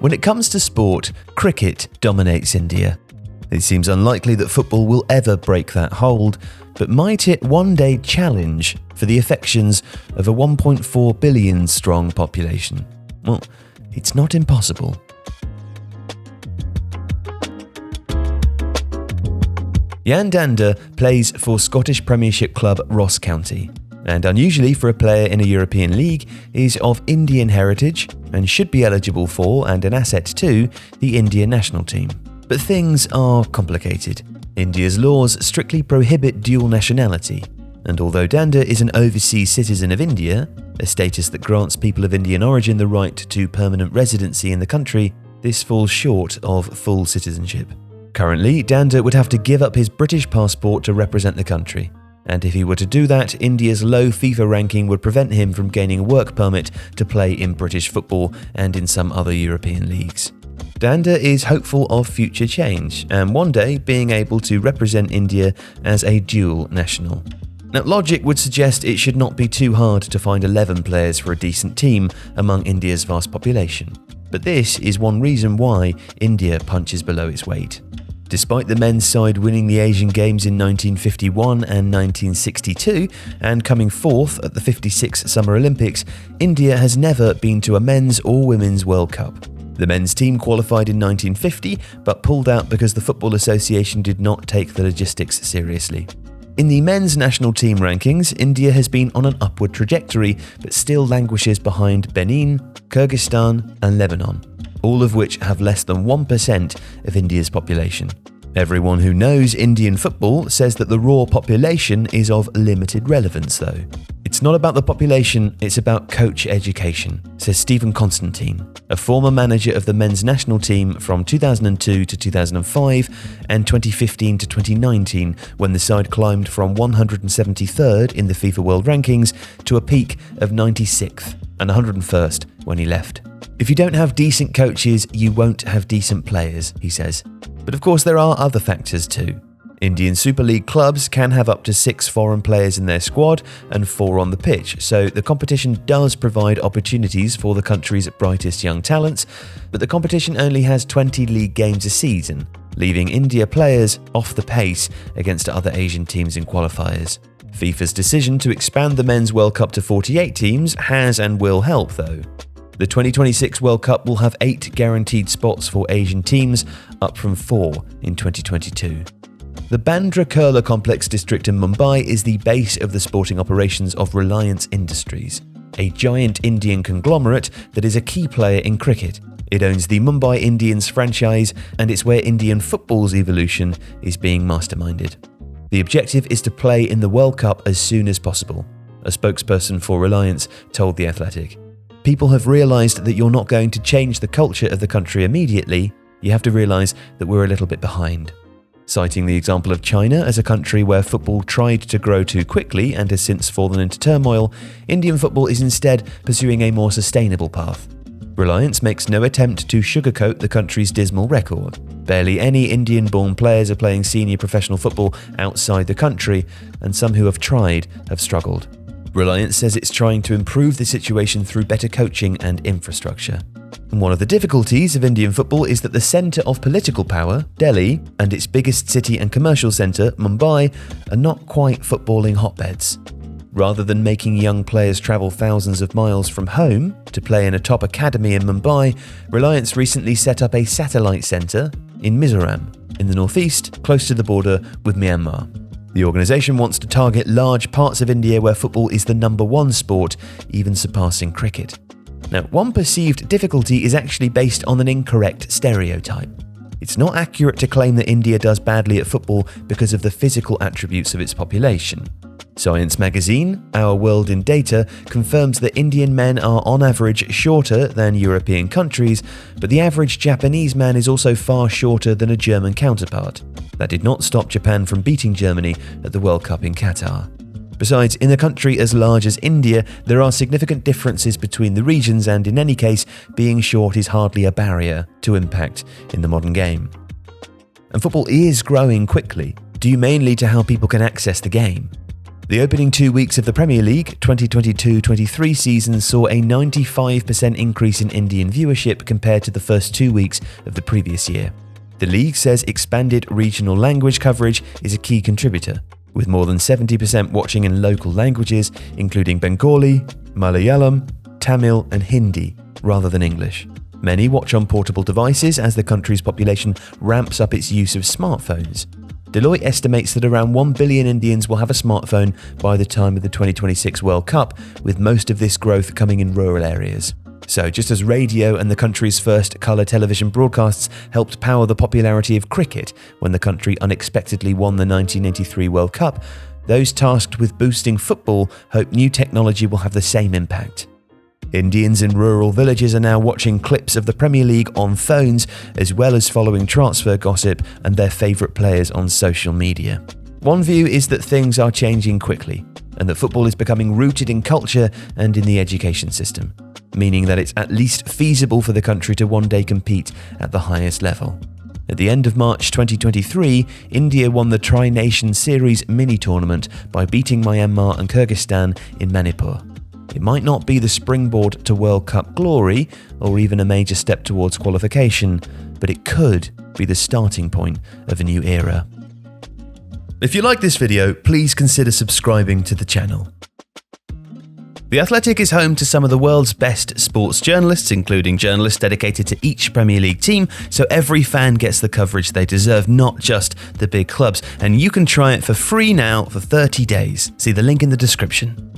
When it comes to sport, cricket dominates India. It seems unlikely that football will ever break that hold, but might it one day challenge for the affections of a 1.4 billion strong population? Well, it's not impossible. Jan Dander plays for Scottish Premiership club Ross County, and unusually for a player in a European league, is of Indian heritage and should be eligible for, and an asset to, the India national team. But things are complicated. India's laws strictly prohibit dual nationality, and although Dander is an overseas citizen of India, a status that grants people of Indian origin the right to permanent residency in the country, this falls short of full citizenship. Currently, Dander would have to give up his British passport to represent the country, and if he were to do that, India's low FIFA ranking would prevent him from gaining a work permit to play in British football and in some other European leagues. Dander is hopeful of future change, and one day being able to represent India as a dual national. Now, logic would suggest it should not be too hard to find 11 players for a decent team among India's vast population, but this is one reason why India punches below its weight. Despite the men's side winning the Asian Games in 1951 and 1962 and coming fourth at the 56 Summer Olympics, India has never been to a men's or women's World Cup. The men's team qualified in 1950 but pulled out because the Football Association did not take the logistics seriously. In the men's national team rankings, India has been on an upward trajectory but still languishes behind Benin, Kyrgyzstan and Lebanon, all of which have less than 1% of India's population. Everyone who knows Indian football says that the raw population is of limited relevance though. It's not about the population, it's about coach education, says Stephen Constantine, a former manager of the men's national team from 2002 to 2005 and 2015 to 2019, when the side climbed from 173rd in the FIFA World Rankings to a peak of 96th and 101st when he left. If you don't have decent coaches, you won't have decent players, he says. But of course there are other factors too. Indian Super League clubs can have up to 6 foreign players in their squad and 4 on the pitch, so the competition does provide opportunities for the country's brightest young talents, but the competition only has 20 league games a season, leaving India players off the pace against other Asian teams in qualifiers. FIFA's decision to expand the Men's World Cup to 48 teams has and will help though. The 2026 World Cup will have 8 guaranteed spots for Asian teams, up from 4 in 2022. The Bandra Kurla Complex district in Mumbai is the base of the sporting operations of Reliance Industries, a giant Indian conglomerate that is a key player in cricket. It owns the Mumbai Indians franchise, and it's where Indian football's evolution is being masterminded. The objective is to play in the World Cup as soon as possible, a spokesperson for Reliance told The Athletic. People have realised that you're not going to change the culture of the country immediately. You have to realise that we're a little bit behind. Citing the example of China as a country where football tried to grow too quickly and has since fallen into turmoil, Indian football is instead pursuing a more sustainable path. Reliance makes no attempt to sugarcoat the country's dismal record. Barely any Indian-born players are playing senior professional football outside the country, and some who have tried have struggled. Reliance says it's trying to improve the situation through better coaching and infrastructure. And one of the difficulties of Indian football is that the centre of political power, Delhi, and its biggest city and commercial centre, Mumbai, are not quite footballing hotbeds. Rather than making young players travel thousands of miles from home to play in a top academy in Mumbai, Reliance recently set up a satellite centre in Mizoram, in the northeast, close to the border with Myanmar. The organisation wants to target large parts of India where football is the number one sport, even surpassing cricket. Now, one perceived difficulty is actually based on an incorrect stereotype. It's not accurate to claim that India does badly at football because of the physical attributes of its population. Science magazine, Our World in Data, confirms that Indian men are on average shorter than European countries, but the average Japanese man is also far shorter than a German counterpart. That did not stop Japan from beating Germany at the World Cup in Qatar. Besides, in a country as large as India, there are significant differences between the regions, and in any case, being short is hardly a barrier to impact in the modern game. And football is growing quickly, due mainly to how people can access the game. The opening 2 weeks of the Premier League 2022-23 season saw a 95% increase in Indian viewership compared to the first 2 weeks of the previous year. The league says expanded regional language coverage is a key contributor, with more than 70% watching in local languages, including Bengali, Malayalam, Tamil and Hindi, rather than English. Many watch on portable devices as the country's population ramps up its use of smartphones. Deloitte estimates that around 1 billion Indians will have a smartphone by the time of the 2026 World Cup, with most of this growth coming in rural areas. So just as radio and the country's first colour television broadcasts helped power the popularity of cricket when the country unexpectedly won the 1983 World Cup, those tasked with boosting football hope new technology will have the same impact. Indians in rural villages are now watching clips of the Premier League on phones, as well as following transfer gossip and their favourite players on social media. One view is that things are changing quickly, and that football is becoming rooted in culture and in the education system, meaning that it's at least feasible for the country to one day compete at the highest level. At the end of March 2023, India won the Tri-Nation Series mini-tournament by beating Myanmar and Kyrgyzstan in Manipur. It might not be the springboard to World Cup glory, or even a major step towards qualification, but it could be the starting point of a new era. If you like this video, please consider subscribing to the channel. The Athletic is home to some of the world's best sports journalists, including journalists dedicated to each Premier League team, so every fan gets the coverage they deserve, not just the big clubs. And you can try it for free now for 30 days. See the link in the description.